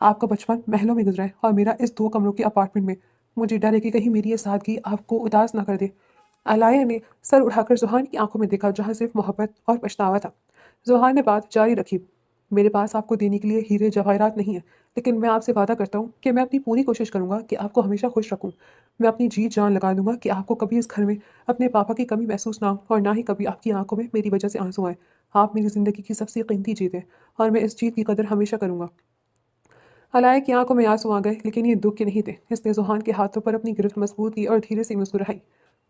آپ کا بچپن محلوں میں گزرا ہے اور میرا اس 2 کمروں کے اپارٹمنٹ میں۔ مجھے ڈر ہے کہ کہیں میری یہ سادگی آپ کو اداس نہ کر دے۔ علایا نے سر اٹھا کر زحان کی آنکھوں میں دیکھا جہاں صرف محبت اور پچھتاوا تھا۔ زحان نے بات جاری رکھی، میرے پاس آپ کو دینے کے لیے ہیرے جواہرات نہیں ہیں، لیکن میں آپ سے وعدہ کرتا ہوں کہ میں اپنی پوری کوشش کروں گا کہ آپ کو ہمیشہ خوش رکھوں۔ میں اپنی جی جان لگا دوں گا کہ آپ کو کبھی اس گھر میں اپنے پاپا کی کمی محسوس نہ ہو اور نہ ہی کبھی آپ کی آنکھوں میں میری وجہ سے آنسو آئے۔ آپ میری زندگی کی سب سے قیمتی جیت ہے اور میں اس جیت کی قدر ہمیشہ کروں گا۔ علایا کی آنکھوں میں آنسو آ گئے، لیکن یہ دکھ کے نہیں تھے۔ اس نے زحان کے ہاتھوں پر اپنی گرفت مضبوط کی اور دھیرے سے مسکرائی۔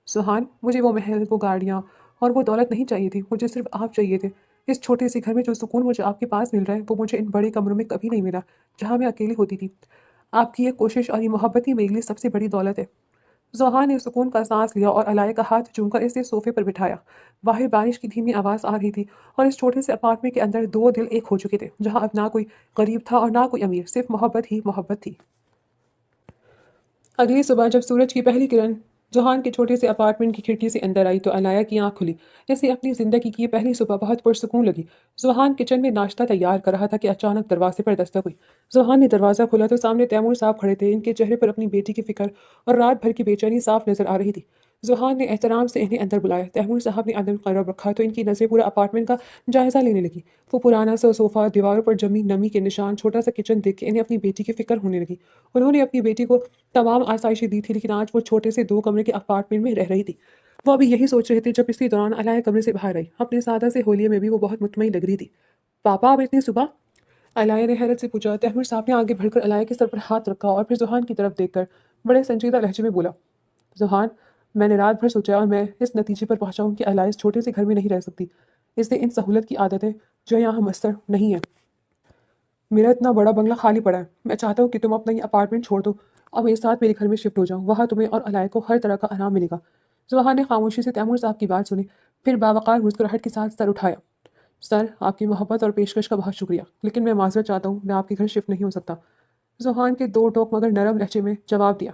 زحان، مجھے وہ محل، وہ گاڑیاں اور وہ دولت نہیں چاہیے تھی، مجھے صرف آپ چاہیے تھے۔ اس چھوٹے سے گھر میں جو سکون مجھے آپ کے پاس مل رہا ہے وہ مجھے ان بڑے کمروں میں کبھی نہیں ملا جہاں میں اکیلی ہوتی تھی۔ آپ کی یہ کوشش اور یہ محبت ہی میرے لیے سب سے بڑی دولت ہے۔ زحان نے سکون کا سانس لیا اور علایا کا ہاتھ چوم کر اسے صوفے پر بٹھایا۔ باہر بارش کی دھیمی آواز آ رہی تھی اور اس چھوٹے سے اپارٹمنٹ کے اندر 2 دل ایک ہو چکے تھے، جہاں اب نہ کوئی غریب تھا اور نہ کوئی امیر، صرف محبت ہی محبت تھی۔ اگلی صبح جب سورج کی پہلی کرن زحان کے چھوٹے سے اپارٹمنٹ کی کھڑکی سے اندر آئی تو علایا کی آنکھ کھلی۔ اسے اپنی زندگی کی یہ پہلی صبح بہت پرسکون لگی۔ زحان کچن میں ناشتہ تیار کر رہا تھا کہ اچانک دروازے پر دستک ہوئی۔ زحان نے دروازہ کھولا تو سامنے تیمور صاحب کھڑے تھے۔ ان کے چہرے پر اپنی بیٹی کی فکر اور رات بھر کی بے چینی صاف نظر آ رہی تھی۔ زحان نے احترام سے انہیں اندر بلایا۔ تیمور صاحب نے اندر قرب رکھا تو ان کی نظریں پورا اپارٹمنٹ کا جائزہ لینے لگی۔ وہ پرانا سا صوفہ، دیواروں پر جمی نمی کے نشان، چھوٹا سا کچن دیکھ کے انہیں اپنی بیٹی کی فکر ہونے لگی۔ انہوں نے اپنی بیٹی کو تمام آسائشیں دی تھی، لیکن آج وہ چھوٹے سے 2 کمرے کے اپارٹمنٹ میں رہ رہی تھی۔ وہ ابھی یہی سوچ رہے تھے جب اسی دوران علایا کمرے سے باہر آئی۔ اپنے سادہ سے ہولیے میں بھی وہ بہت مطمئن لگ رہی تھی۔ پاپا، آپ اتنی صبح؟ علایا نے حیرت سے پوچھا۔ تیمور صاحب نے آگے بڑھ کر علایا کے سر پر ہاتھ رکھا اور پھر زحان کی طرف دیکھ کر بڑے سنجیدہ لہجے میں بولا، زحان، میں نے رات بھر سوچا اور میں اس نتیجے پر پہنچا ہوں کہ علایا اس چھوٹے سے گھر میں نہیں رہ سکتی۔ اس سے ان سہولت کی عادت ہے جو یہاں میسر نہیں ہے۔ میرا اتنا بڑا بنگلہ خالی پڑا ہے۔ میں چاہتا ہوں کہ تم اپنا یہ اپارٹمنٹ چھوڑ دو اور میرے ساتھ میرے گھر میں شفٹ ہو جاؤ۔ وہاں تمہیں اور علایا کو ہر طرح کا آرام ملے گا۔ زحان نے خاموشی سے تیمور صاحب کی بات سنی، پھر باوقار مسکراہٹ کے ساتھ سر اٹھایا۔ سر، آپ کی محبت اور پیشکش کا بہت شکریہ، لیکن میں معذرت چاہتا ہوں، میں آپ کے گھر شفٹ نہیں ہو سکتا۔ زحان کے 2 ٹوک مگر نرم لہجے میں جواب دیا،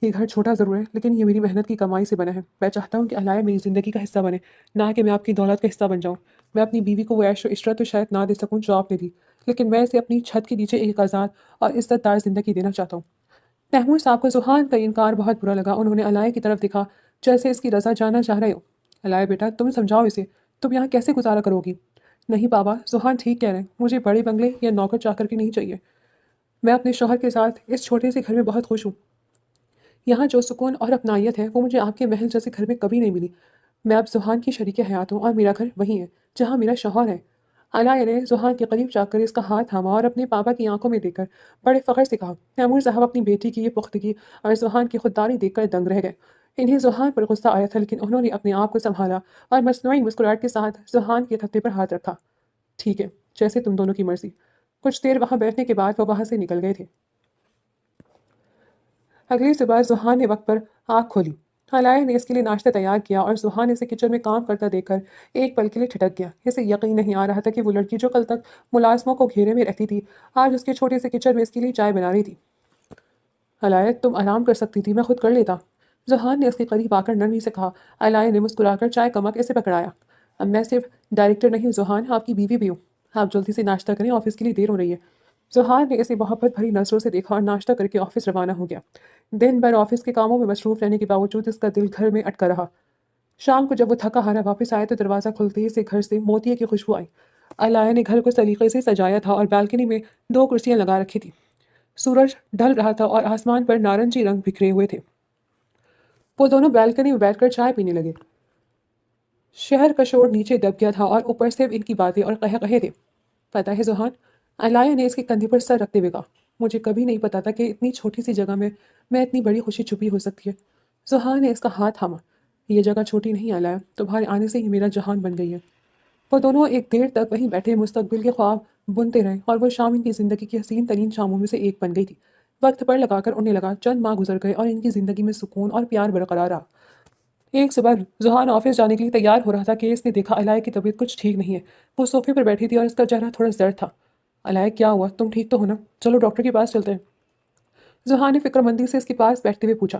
یہ گھر چھوٹا ضرور ہے، لیکن یہ میری محنت کی کمائی سے بنا ہے۔ میں چاہتا ہوں کہ علایا میری زندگی کا حصہ بنے، نہ کہ میں آپ کی دولت کا حصہ بن جاؤں۔ میں اپنی بیوی کو وہ عیش و عشرت تو شاید نہ دے سکوں جو آپ نے دی، لیکن میں اسے اپنی چھت کے نیچے ایک آزاد اور عزت دار زندگی دینا چاہتا ہوں۔ تیمور صاحب کو زحان کا انکار بہت برا لگا۔ انہوں نے علایا کی طرف دیکھا جیسے اس کی رضا جاننا چاہ رہے ہو۔ علایا بیٹا، تم سمجھاؤ اسے، تم یہاں کیسے گزارا کرو گی؟ نہیں پاپا، زحان ٹھیک کہہ رہے ہیں، مجھے بڑے بنگلے یا نوکر چاکر کی نہیں چاہیے۔ میں اپنے شوہر کے ساتھ اس چھوٹے سے گھر میں بہت خوش ہوں۔ یہاں جو سکون اور اپنائیت ہے وہ مجھے آپ کے محل جیسے گھر میں کبھی نہیں ملی۔ میں اب زحان کی شریک حیات ہوں اور میرا گھر وہی ہے جہاں میرا شوہر ہے۔ علایا نے زحان کے قریب جا کر اس کا ہاتھ تھاما اور اپنے پاپا کی آنکھوں میں دیکھ کر بڑے فخر سے کہا۔ تیمور صاحب اپنی بیٹی کی یہ پختگی اور زحان کی خودداری دیکھ کر دنگ رہ گئے۔ انہیں زحان پر غصہ آیا تھا، لیکن انہوں نے اپنے آپ کو سنبھالا اور مصنوعی مسکراہٹ کے ساتھ زحان کے تھتے پر ہاتھ رکھا۔ ٹھیک ہے، جیسے تم دونوں کی مرضی۔ کچھ دیر وہاں بیٹھنے کے بعد وہ وہاں سے نکل گئے تھے۔ اگلی صبح زحان نے وقت پر آنکھ کھولی۔ علایا نے اس کے لیے ناشتہ تیار کیا اور زحان اسے کچن میں کام کرتا دیکھ کر ایک پل کے لیے ٹھٹک گیا۔ اسے یقین نہیں آ رہا تھا کہ وہ لڑکی جو کل تک ملازموں کو گھیرے میں رہتی تھی آج اس کے چھوٹے سے کچن میں اس کے لیے چائے بنا رہی تھی۔ علایا، تم آرام کر سکتی تھی، میں خود کر لیتا، زحان نے اس کے قریب آ کر نرمی سے کہا۔ علایا نے مسکرا کر چائے کا مگ اسے پکڑایا۔ اب میں صرف ڈائریکٹر نہیں ہوں زحان، آپ کی بیوی بھی ہوں۔ آپ جلدی سے ناشتہ کریں، آفس کے لیے دیر ہو رہی ہے۔ زحان نے اسے محبت بھری نظروں سے دیکھا اور ناشتہ کر کے آفس روانہ ہو گیا۔ دن بھر آفس کے کاموں میں مصروف رہنے کے باوجود اس کا دل گھر میں اٹکا رہا۔ شام کو جب وہ تھکا ہارا واپس آیا تو دروازہ کھلتے ہی سے گھر سے موتیے کی خوشبو آئی۔ علایا نے گھر کو سلیقے سے سجایا تھا اور بالکنی میں 2 کرسیاں لگا رکھی تھی۔ سورج ڈھل رہا تھا اور آسمان پر نارنجی رنگ بکھرے ہوئے تھے۔ وہ دونوں بالکنی میں بیٹھ کر چائے پینے لگے۔ شہر کا شور نیچے دب گیا تھا اور اوپر سے ان کی باتیں اور قہقہے تھے۔ پتہ ہے زحان، علایا نے اس کے کندھے پر سر رکھتے ہوئے کہا، مجھے کبھی نہیں پتا تھا کہ اتنی چھوٹی سی جگہ میں اتنی بڑی خوشی چھپی ہو سکتی ہے۔ زحان نے اس کا ہاتھ تھاما۔ یہ جگہ چھوٹی نہیں علایا، تمہارے آنے سے ہی میرا جہان بن گئی ہے۔ وہ دونوں ایک دیر تک وہیں بیٹھے مستقبل کے خواب بنتے رہے اور وہ شام ان کی زندگی کی حسین ترین شاموں میں سے ایک بن گئی تھی۔ وقت پر لگا کر انہیں لگا چند ماہ گزر گئے اور ان کی زندگی میں سکون اور پیار برقرار رہا۔ ایک صبح زحان آفس جانے کے لیے تیار ہو رہا تھا کہ اس نے دیکھا علایا کی طبیعت کچھ ٹھیک نہیں ہے۔ وہ صوفے پر بیٹھی تھی اور اس کا چہرہ تھوڑا زرد تھا۔ علایا، کیا ہوا؟ تم ٹھیک تو ہو نا؟ چلو ڈاکٹر کے پاس چلتے ہیں۔ زحان نے فکر مندی سے اس کے پاس بیٹھتے ہوئے پوچھا۔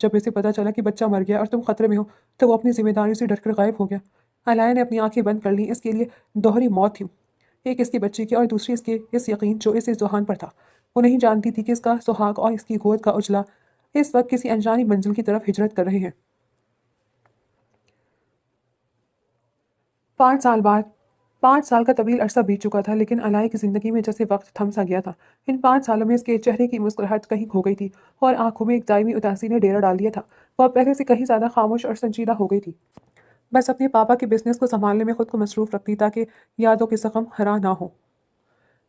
جب اسے پتہ چلا کہ بچہ مر گیا اور تم خطرے میں ہو تو وہ اپنی ذمہ داری سے ڈٹ کر غائب ہو گیا۔ علایا نے اپنی آنکھیں بند کر لیں۔ اس کے لیے دوہری موت تھی، ایک اس کے بچے کی اور دوسری اس کے اس یقین جو اسے ذوحان پر تھا۔ وہ نہیں جانتی تھی کہ اس کا سہاگ اور اس کی گود کا اجلا اس وقت کسی انجانی منزل کی طرف ہجرت کر رہے ہیں۔ 5 سال بعد 5 سال کا طویل عرصہ بیت چکا تھا، لیکن علائی کی زندگی میں جیسے وقت تھم سا گیا تھا۔ ان 5 سالوں میں اس کے چہرے کی مسکراہٹ کہیں کھو گئی تھی اور آنکھوں میں ایک دائمی اداسی نے ڈیرا ڈال دیا تھا۔ وہ اب پہلے سے کہیں زیادہ خاموش اور سنجیدہ ہو گئی تھی، بس اپنے پاپا کے بزنس کو سنبھالنے میں خود کو مصروف رکھتی تاکہ یادوں کے زخم ہرا نہ ہو۔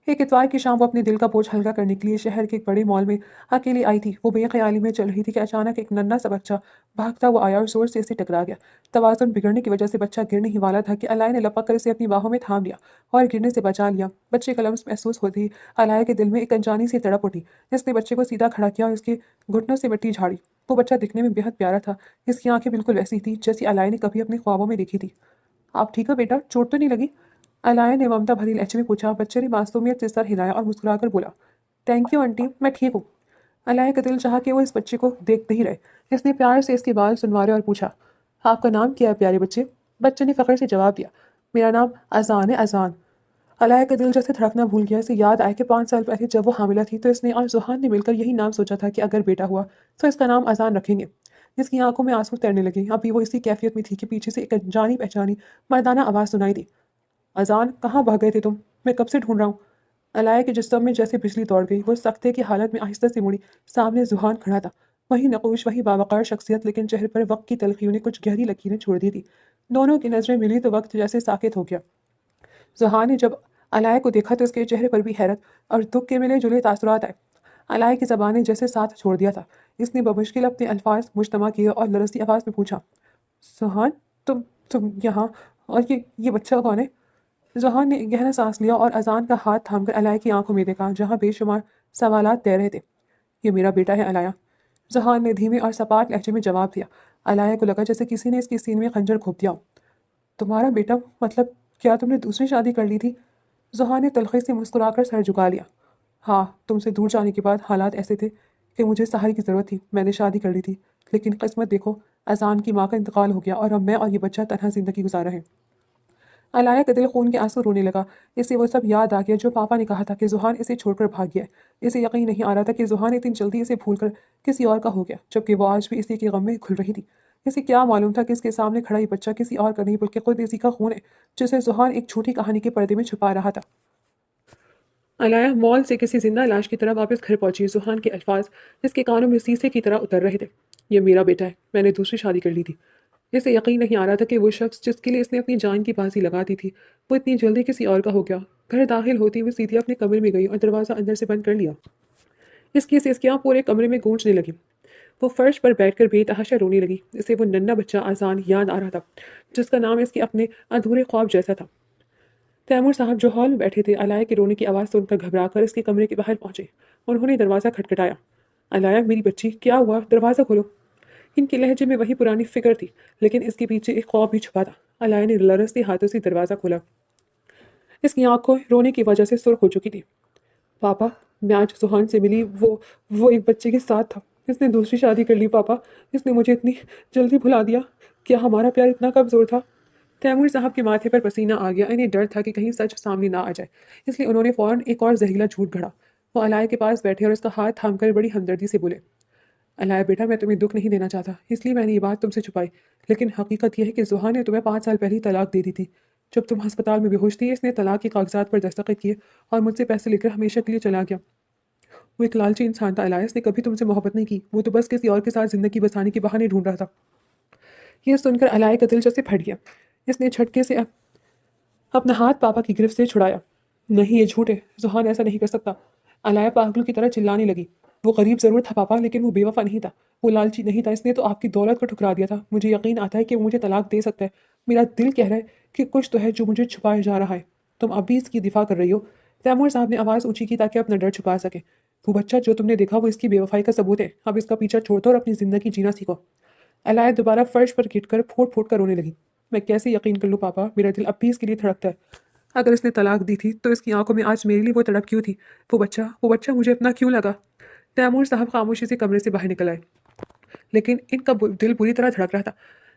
ایک اتوار کی شام وہ اپنے دل کا بوجھ ہلکا کرنے کے لیے شہر کے ایک بڑے مال میں اکیلی آئی تھی۔ وہ بے خیالی میں چل رہی تھی کہ اچانک ایک ننھا سا بچہ بھاگتا ہوا آیا اور زور سے اسے ٹکرا گیا۔ توازن بگڑنے کی وجہ سے بچہ گرنے ہی والا تھا کہ علائی نے لپک کر اسے اپنی باہوں میں تھام لیا اور گرنے سے بچا لیا۔ بچے کا لمس محسوس ہوتے ہی علائی کے دل میں ایک انجانی سی تڑپ اٹھی۔ اس نے بچے کو سیدھا کھڑا کیا اور اس کے گھٹنوں سے مٹی جھاڑی۔ وہ بچہ دکھنے میں بےحد پیارا تھا، اس کی آنکھیں بالکل ویسی تھی جیسی علائی نے کبھی اپنے خوابوں میں دیکھی تھی۔ آپ ٹھیک ہو بیٹا؟ چوٹ تو نہیں لگی؟ علایا نے ممتا بھری لہجے میں پوچھا۔ بچے نے معصومیت سے سر ہلایا اور مسکرا کر بولا، تھینک یو آنٹی، میں ٹھیک ہوں۔ علایا کا دل چاہا کہ وہ اس بچے کو دیکھتے ہی رہے۔ اس نے پیار سے اس کے بال سنوارے اور پوچھا، آپ کا نام کیا ہے پیارے بچے؟ بچے نے فخر سے جواب دیا، میرا نام اذان ہے، اذان۔ علایا کا دل جیسے دھڑکنا بھول گیا۔ اسے یاد آیا کہ 5 سال پہلے جب وہ حاملہ تھی تو اس نے اور ذوحان نے مل کر یہی نام سوچا تھا کہ اگر بیٹا ہوا تو اس کا نام اذان رکھیں گے۔ اس کی آنکھوں میں آنسو تیرنے لگے۔ ابھی وہ اسی کیفیت میں تھی کہ پیچھے سے ایک جانی پہچانی مردانہ آواز سنائی دی، اذان کہاں بھاگ گئے تھے تم؟ میں کب سے ڈھونڈ رہا ہوں۔ علایا کے جسم میں جیسے بجلی دوڑ گئی۔ وہ سکتے کی حالت میں آہستہ سے مڑی۔ سامنے ذوحان کھڑا تھا، وہی نقوش، وہی باوقار شخصیت، لیکن چہرے پر وقت کی تلخیوں نے کچھ گہری لکیریں چھوڑ دی تھی۔ دونوں کی نظریں ملی تو وقت جیسے ساکت ہو گیا۔ ذوحان نے جب علایا کو دیکھا تو اس کے چہرے پر بھی حیرت اور دکھ کے ملے جلے تاثرات آئے۔ علایا کی زبان نے جیسے ساتھ چھوڑ دیا تھا۔ اس نے بمشکل اپنے الفاظ مجتمع کیے اور لرزتی آواز میں پوچھا، ذوحان تم یہاں، اور یہ بچہ کون ہے؟ ذوحان نے گہرا سانس لیا اور اذان کا ہاتھ تھام کر علایا کی آنکھوں میں دیکھا جہاں بے شمار سوالات تیر رہے تھے۔ یہ میرا بیٹا ہے علایا، ذوحان نے دھیمے اور سپاٹ لہجے میں جواب دیا۔ علایا کو لگا جیسے کسی نے اس کے سینے میں خنجر گھونپ دیا ہو۔ تمہارا بیٹا؟ مطلب کیا تم نے دوسری شادی کر لی تھی؟ ذوحان نے تلخی سے مسکرا کر سر جھکا لیا۔ ہاں، تم سے دور جانے کے بعد حالات ایسے تھے کہ مجھے سہارے کی ضرورت تھی۔ میں نے شادی کر لی تھی، لیکن قسمت دیکھو، اذان کی ماں کا انتقال ہو گیا اور اب میں اور یہ بچہ تنہا زندگی گزار رہے ہیں۔ علایا کا دل خون کے آنسو رونے لگا۔ اسے وہ سب یاد آ گیا جو پاپا نے کہا تھا کہ ذوحان اسے چھوڑ کر بھاگ گیا ہے۔ اسے یقین نہیں آ رہا تھا کہ ذوحان اتنی جلدی اسے بھول کر کسی اور کا ہو گیا، جبکہ وہ آج بھی اسی کے غم میں کھل رہی تھی۔ اسے کیا معلوم تھا کہ اس کے سامنے کھڑا یہ بچہ کسی اور کا نہیں بلکہ خود اسی کا خون ہے جسے ذوحان ایک جھوٹی کہانی کے پردے میں چھپا رہا تھا۔ علایا مال سے کسی زندہ لاش کی طرح واپس گھر پہنچی۔ ذوحان کے الفاظ اس کے کانوں میں سیسے کی طرح اتر رہے تھے، یہ میرا بیٹا ہے، میں نے دوسری شادی کر لی تھی۔ اسے یقین نہیں آ رہا تھا کہ وہ شخص جس کے لیے اس نے اپنی جان کی بازی لگا دی تھی وہ اتنی جلدی کسی اور کا ہو گیا۔ گھر داخل ہوتی وہ سیدھی اپنے کمرے میں گئی اور دروازہ اندر سے بند کر لیا۔ اس کی سسکیاں پورے کمرے میں گونجنے لگیں۔ وہ فرش پر بیٹھ کر بے تحاشا رونے لگی۔ اسے وہ ننھا بچہ اذان یاد آ رہا تھا جس کا نام اس کے اپنے ادھورے خواب جیسا تھا۔ تیمور صاحب جو ہال میں بیٹھے تھے علایا کے رونے کی آواز سن کر گھبرا کر اس کے کمرے کے باہر پہنچے۔ انہوں نے دروازہ کھٹکھٹایا۔ علایا میری بچی، کیا ہوا؟ دروازہ کھولو۔ ان کے لہجے میں وہی پرانی فکر تھی، لیکن اس کے پیچھے ایک خوف بھی چھپا تھا۔ علایا نے لرزتے ہاتھوں سے دروازہ کھولا۔ اس کی آنکھیں رونے کی وجہ سے سرخ ہو چکی تھی۔ پاپا، میں آج ذوحان سے ملی، وہ ایک بچے کے ساتھ تھا۔ اس نے دوسری شادی کر لی پاپا، اس نے مجھے اتنی جلدی بھلا دیا۔ کیا ہمارا پیار اتنا کمزور تھا؟ تیمور صاحب کے ماتھے پر پسینہ آ گیا۔ انہیں ڈر تھا کہ کہیں سچ سامنے نہ آ جائے، اس لیے انہوں نے فوراً ایک اور زہریلا جھوٹ گھڑا۔ وہ علایا کے پاس بیٹھے اور اس کا ہاتھ تھام کر بڑی ہمدردی سے بولے، علایا بیٹا، میں تمہیں دکھ نہیں دینا چاہتا، اس لیے میں نے یہ بات تم سے چھپائی، لیکن حقیقت یہ ہے کہ ذوحان نے تمہیں 5 سال پہلے ہی طلاق دے دی تھی۔ جب تم ہسپتال میں بے ہوش تھی اس نے طلاق کے کاغذات پر دستخط کیے اور مجھ سے پیسے لے کر ہمیشہ کے لیے چلا گیا۔ وہ ایک لالچی انسان تھا علایا، اس نے کبھی تم سے محبت نہیں کی، وہ تو بس کسی اور کے ساتھ زندگی بسانے کے بہانے ڈھونڈ رہا تھا۔ یہ سن کر علایا کا دل جیسے پھٹ گیا۔ اس نے جھٹکے سے اپنا ہاتھ پاپا کی گرفت سے چھڑایا۔ نہیں، یہ جھوٹ ہے، ذوحان ایسا نہیں کر سکتا۔ علایا پاگلوں کی طرح چلانے لگی۔ وہ غریب ضرور تھا پاپا، لیکن وہ بے وفا نہیں تھا، وہ لالچی نہیں تھا، اس نے تو آپ کی دولت کو ٹھکرا دیا تھا۔ مجھے یقین آتا ہے کہ وہ مجھے طلاق دے سکتا ہے، میرا دل کہہ رہا ہے کہ کچھ تو ہے جو مجھے چھپایا جا رہا ہے۔ تم اب بھی اس کی دفاع کر رہی ہو؟ تیمور صاحب نے آواز اونچی کی تاکہ اپنا ڈر چھپا سکے۔ وہ بچہ جو تم نے دیکھا وہ اس کی بے وفائی کا ثبوت ہے، اب اس کا پیچھا چھوڑ دو اور اپنی زندگی جینا سیکھو۔ علایا دوبارہ فرش پر گر کر پھوٹ پھوٹ کر رونے لگی۔ میں کیسے یقین کر لوں پاپا، میرا دل اب بھی اس کے لیے دھڑکتا ہے۔ اگر اس نے طلاق دی تھی تو اس کی آنکھوں میں آج میرے لیے وہ تڑپ کیوں تھی؟ وہ بچہ مجھے اپنا کیوں لگا؟ تیمور صاحب خاموشی سے کمرے سے باہر نکل آئے۔ لیکن ان کا دل بری طرح دھڑک رہا تھا۔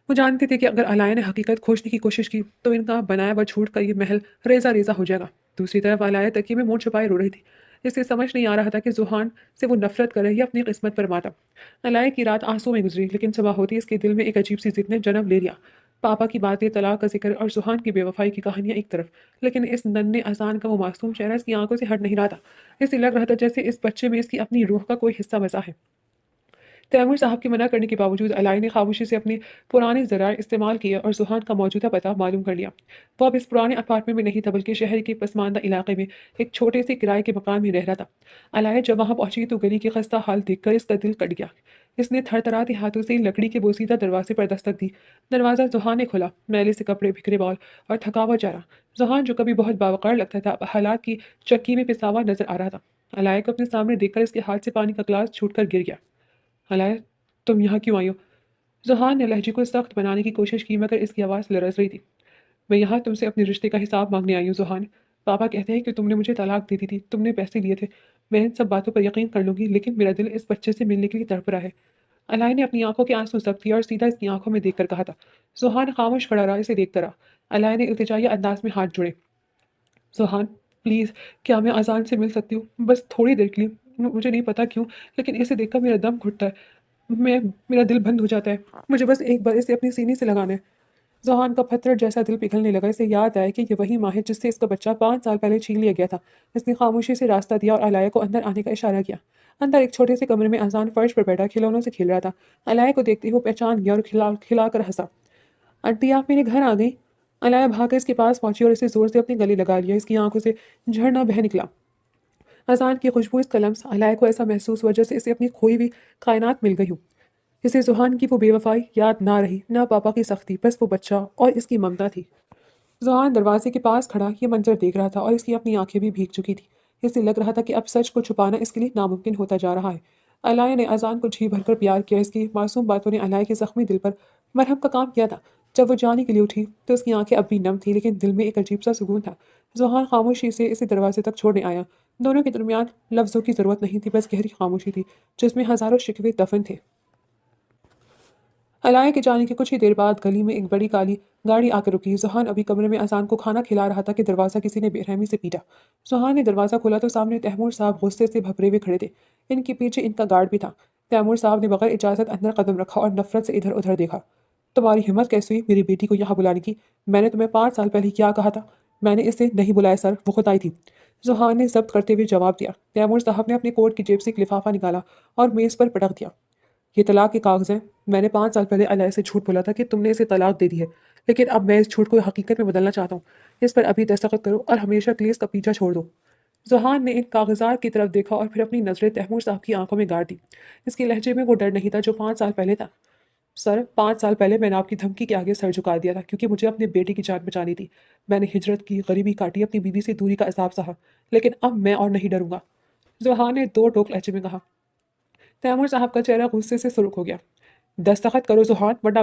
وہ جانتے تھے کہ اگر علائے نے حقیقت کھوجنے کی کوشش کی تو ان کا بنایا ہوا جھوٹ کا یہ محل ریزہ ریزہ ہو جائے گا۔ دوسری طرف علائے تکیے میں منہ چھپائے رو رہی تھی۔ اسے سمجھ نہیں آ رہا تھا کہ ذوحان سے وہ نفرت کرے یا اپنی قسمت پر ماتم۔ علائے کی رات آنسوں میں گزری، لیکن صبح ہوتی اس کے دل میں ایک عجیب سی ضد نے جنم لے لیا۔ پاپا کی باتیں، طلاق کا ذکر اور ذوحان کی بے وفائی کی کہانیاں ایک طرف، لیکن اس ننھے اذان کا وہ معصوم چہرہ اس کی آنکھوں سے ہٹ نہیں رہا تھا۔ اسے لگ رہا تھا جیسے اس بچے میں اس کی اپنی روح کا کوئی حصہ بسا ہے۔ تیمور صاحب کے منع کرنے کے باوجود علائے نے خاموشی سے اپنے پرانے ذرائع استعمال کیے اور ذوحان کا موجودہ پتہ معلوم کر لیا۔ وہ اب اس پرانے اپارٹمنٹ میں نہیں تھا بلکہ شہر کے پسماندہ علاقے میں ایک چھوٹے سے کرائے کے مکان میں رہ رہا تھا۔ علائے جب وہاں پہنچی تو گلی کی خستہ حال دیکھ کر اس کا دل کٹ گیا۔ اس نے تھر تھراتے ہاتھوں سے لکڑی کے بوسیدہ دروازے پر دستک دی۔ دروازہ ذوحان نے کھولا۔ میلے سے کپڑے، بکھرے بال اور تھکا ہوا چہرہ۔ ذوحان جو کبھی بہت باوقار لگتا تھا اب حالات کی چکی میں پسا ہوا نظر آ رہا تھا۔ علائے کو اپنے سامنے دیکھ کر اس کے ہاتھ سے پانی کا گلاس چھوٹ کر گر گیا۔ علائے، تم یہاں کیوں آئی ہو؟ ذوحان نے لہجے کو سخت بنانے کی کوشش کی مگر اس کی آواز لرز رہی تھی۔ میں یہاں تم سے اپنے رشتے کا حساب مانگنے آئی ہوں ذوحان۔ پاپا کہتے ہیں کہ تم نے مجھے طلاق دے دی تھی، تم نے پیسے لیے تھے۔ میں ان سب باتوں پر یقین کر لوں گی لیکن میرا دل اس بچے سے ملنے کے لیے تڑپ رہا ہے۔ علائے نے اپنی آنکھوں کے آنسو ضبط کیے اور سیدھا اس کی آنکھوں میں دیکھ کر کہا تھا۔ ذوحان خاموش کھڑا رہا، اسے دیکھتا رہا۔ علائے نے التجائیہ انداز میں ہاتھ جوڑے۔ ذوحان پلیز، کیا میں اذان سے مل سکتی ہوں؟ بس تھوڑی دیر کے لیے۔ مجھے نہیں پتا کیوں لیکن اسے دیکھ کر میرا دم گھٹتا ہے، میرا دل بند ہو جاتا ہے۔ مجھے بس ایک بار اسے اپنی سینے سے لگانا ہے۔ ذوحان کا پتھر جیسا دل پگھلنے لگا۔ اسے یاد آیا کہ یہ وہی ماں ہے جس سے اس کا بچہ 5 سال پہلے چھین لیا گیا تھا۔ اس نے خاموشی سے راستہ دیا اور علائے کو اندر آنے کا اشارہ کیا۔ اندر ایک چھوٹے سے کمرے میں اذان فرش پر بیٹھا کھلونوں سے کھیل رہا تھا۔ علائے کو دیکھتے ہی وہ پہچان گیا اور کھلا کر ہنسا۔ آنٹی، آپ میرے گھر آ گئی؟ علائے بھاگ کر اس کے پاس پہنچی اور اسے زور سے اپنے گلے لگا لیا۔ اس کی آنکھوں سے جھرنا بہہ نکلا۔ اذان کی خوشبو، اس کا لمس، علائے کو ایسا محسوس ہوا جیسے اسے اپنی کھوئی ہوئی کائنات مل گئی ہو۔ اسے ذوحان کی وہ بے وفائی یاد نہ رہی، نہ پاپا کی سختی، بس وہ بچہ اور اس کی ممتا تھی۔ ذوحان دروازے کے پاس کھڑا یہ منظر دیکھ رہا تھا اور اس کی اپنی آنکھیں بھی بھیگ چکی تھی۔ اسے لگ رہا تھا کہ اب سچ کو چھپانا اس کے لیے ناممکن ہوتا جا رہا ہے۔ علائے نے اذان کو جی بھر کر پیار کیا۔ اس کی معصوم باتوں نے علائے کے زخمی دل پر مرہم کا کام کیا تھا۔ جب وہ جانے کے لیے اٹھی تو اس کی آنکھیں اب بھی نم تھیں لیکن دل میں ایک عجیب سا سکون تھا۔ ذوحان خاموشی سے اسے دروازے تک چھوڑنے آیا۔ دونوں کے درمیان لفظوں کی ضرورت نہیں تھی، بس گہری خاموشی تھی جس میں ہزاروں شکوے دفن تھے۔ علائے کے جانے کے کچھ ہی دیر بعد گلی میں ایک بڑی کالی گاڑی آ کر رکی۔ ذوحان ابھی کمرے میں اذان کو کھانا کھلا رہا تھا کہ دروازہ کسی نے بے رحمی سے پیٹا۔ ذوحان نے دروازہ کھولا تو سامنے تیمور صاحب غصے سے بھپرے ہوئے کھڑے تھے۔ ان کے پیچھے ان کا گارڈ بھی تھا۔ تیمور صاحب نے بغیر اجازت اندر قدم رکھا اور نفرت سے ادھر ادھر دیکھا۔ تمہاری ہمت کیسے ہوئی میری بیٹی کو یہاں بلانے کی؟ میں نے تمہیں 5 سال پہلے کیا کہا تھا؟ میں نے اسے نہیں بلایا سر، وہ خود آئی تھی۔ ذوحان نے ضبط کرتے ہوئے جواب دیا۔ تیمور صاحب نے اپنے کوٹ کی جیب سے ایک لفافہ نکالا اور میز پر پٹک دیا۔ یہ طلاق کے کاغذ ہیں۔ میں نے 5 سال پہلے علائے سے جھوٹ بولا تھا کہ تم نے اسے طلاق دے دی ہے، لیکن اب میں اس جھوٹ کو حقیقت میں بدلنا چاہتا ہوں۔ اس پر ابھی دستخط کرو اور ہمیشہ کے لیے اس کا پیچھا چھوڑ دو۔ ذوحان نے ان کاغذات کی طرف دیکھا اور پھر اپنی نظریں تیمور صاحب کی آنکھوں میں گاڑ دی۔ اس کے لہجے میں وہ ڈر نہیں تھا جو 5 سال پہلے تھا۔ سر، 5 سال پہلے میں نے آپ کی دھمکی کے آگے سر جھکا دیا تھا کیونکہ مجھے اپنے بیٹے کی جان بچانی تھی۔ میں نے ہجرت کی، غریبی کاٹی، اپنی بیوی سے دوری کا عذاب سہا، لیکن اب میں اور نہیں ڈروں گا۔ ذوحان نے 2 ٹوک لہجے میں کہا۔ تیمور صاحب کا چہرہ غصے سے سرخ ہو گیا۔ دستخط کرو ذوحان، ورنہ